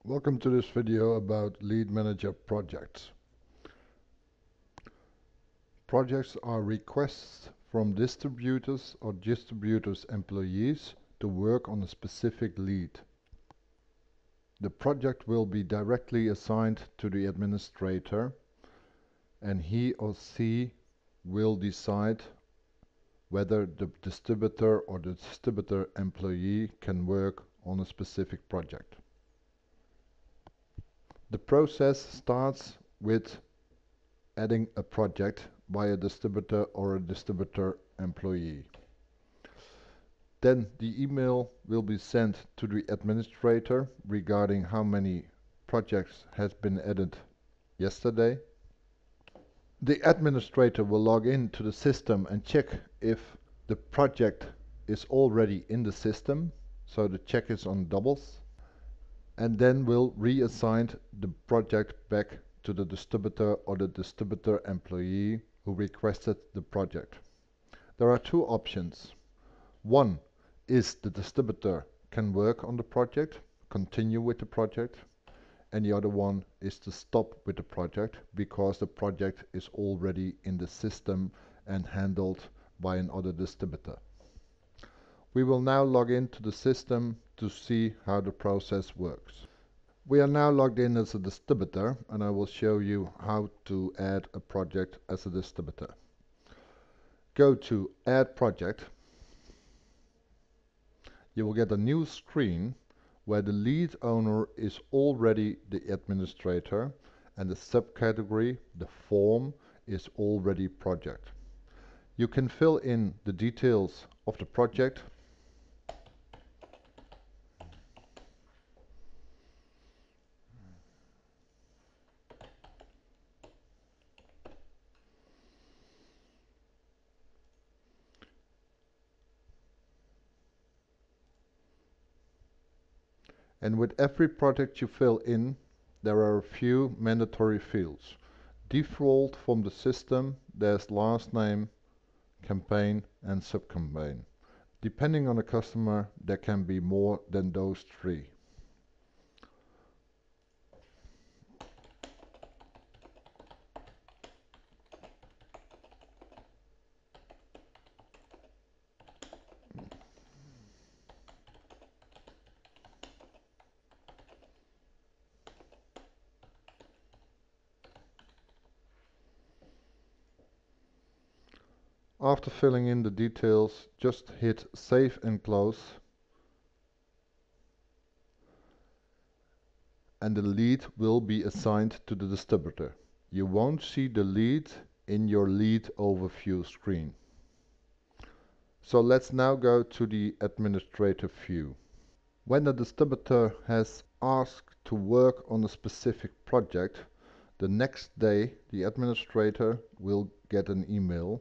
Welcome to this video about LeadManager projects. Projects are requests from distributors or distributors' employees to work on a specific lead. The project will be directly assigned to the administrator, and he or she will decide whether the distributor or the distributor employee can work on a specific project. The process starts with adding a project by a distributor or a distributor employee. Then the email will be sent to the administrator regarding how many projects has been added yesterday. The administrator will log in to the system and check if the project is already in the system, so the check is on doubles, and then will reassign the project back to the distributor or the distributor employee who requested the project. There are two options. One is the distributor can work on the project, continue with the project, and the other one is to stop with the project because the project is already in the system and handled by another distributor. We will now log into the system to see how the process works. We are now logged in as a distributor, and I will show you how to add a project as a distributor. Go to Add Project. You will get a new screen where the lead owner is already the administrator and the subcategory, the form, is already project. You can fill in the details of the project. And with every project you fill in, there are a few mandatory fields. Default from the system, there's last name, campaign and subcampaign. Depending on the customer, there can be more than those three. After filling in the details, just hit Save and Close, and the lead will be assigned to the distributor. You won't see the lead in your lead overview screen. So let's now go to the administrative view. When the distributor has asked to work on a specific project, the next day the administrator will get an email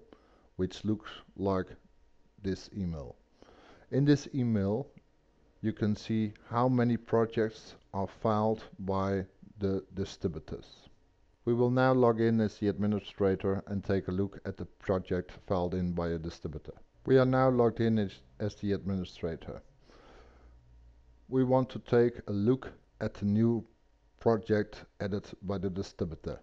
which looks like this email. In this email you can see how many projects are filed by the distributors. We will now log in as the administrator and take a look at the project filed in by a distributor. We are now logged in as the administrator. We want to take a look at the new project added by the distributor.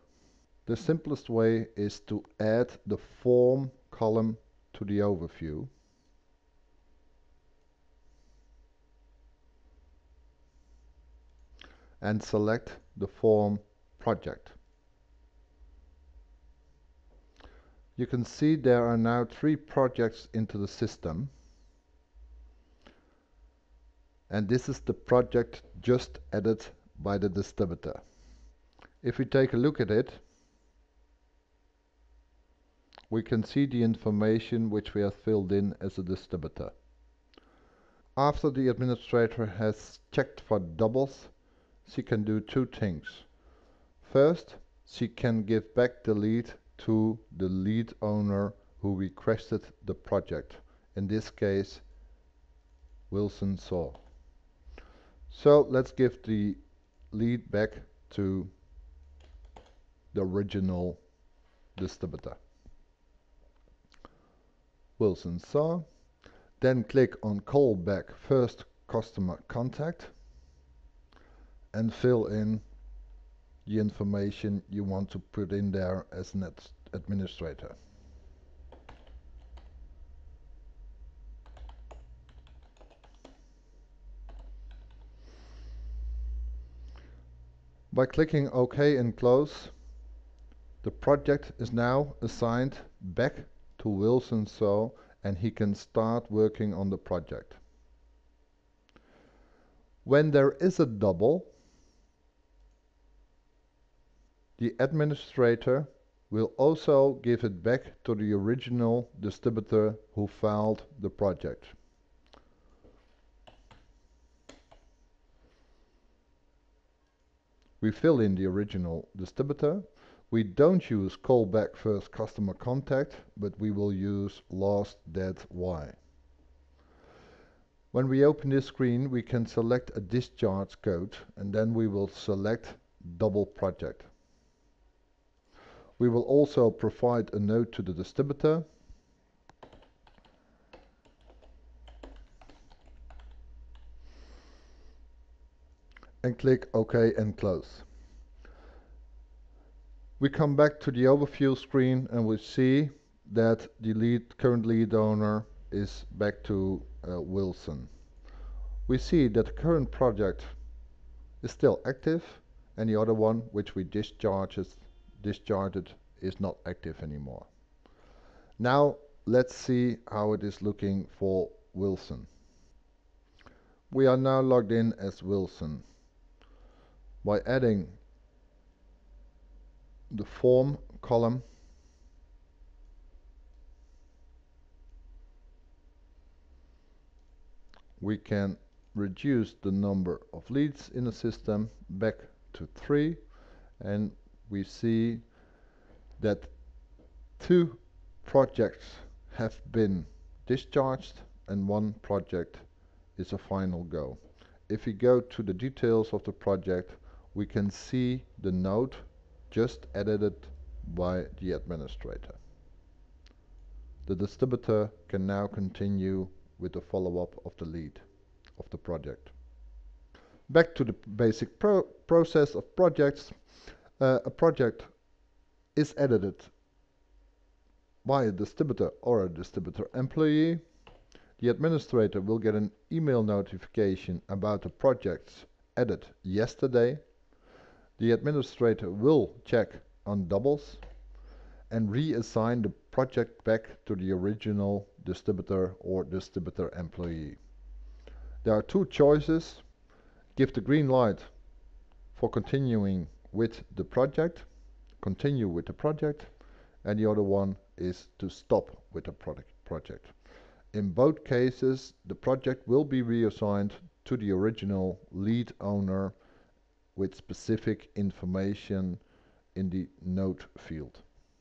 The simplest way is to add the form column to the overview. And select the form project. You can see there are now 3 projects into the system. And this is the project just added by the distributor. If we take a look at it, we can see the information which we have filled in as a distributor. After the administrator has checked for doubles, she can do 2 things. First, she can give back the lead to the lead owner who requested the project. In this case, Wilson Saw. So let's give the lead back to the original distributor. Wilson Saw. Then click on Call Back First Customer Contact. and fill in the information you want to put in there as an administrator. By clicking OK and close, the project is now assigned back to Wilson, and he can start working on the project. When there is a double, the administrator will also give it back to the original distributor who filed the project. We fill in the original distributor. We don't use callback first customer contact, but we will use last dead Y. When we open this screen, we can select a discharge code, and then we will select double project. We will also provide a note to the distributor and click OK and close. We come back to the overview screen and we see that the current lead owner is back to Wilson. We see that the current project is still active, and the other one, which we discharged, is not active anymore. Now let's see how it is looking for Wilson. We are now logged in as Wilson. By adding the form column, we can reduce the number of leads in the system back to 3, and we see that 2 projects have been discharged and 1 project is a final go. If we go to the details of the project, we can see the note just edited by the administrator. The distributor can now continue with the follow-up of the lead of the project. Back to the basic process of projects. A project is edited by a distributor or a distributor employee. The administrator will get an email notification about the projects added yesterday. The administrator will check on doubles and reassign the project back to the original distributor or distributor employee. There are 2 choices. Give the green light for continuing with the project, continue with the project, and the other one is to stop with the project. In both cases, the project will be reassigned to the original lead owner with specific information in the note field.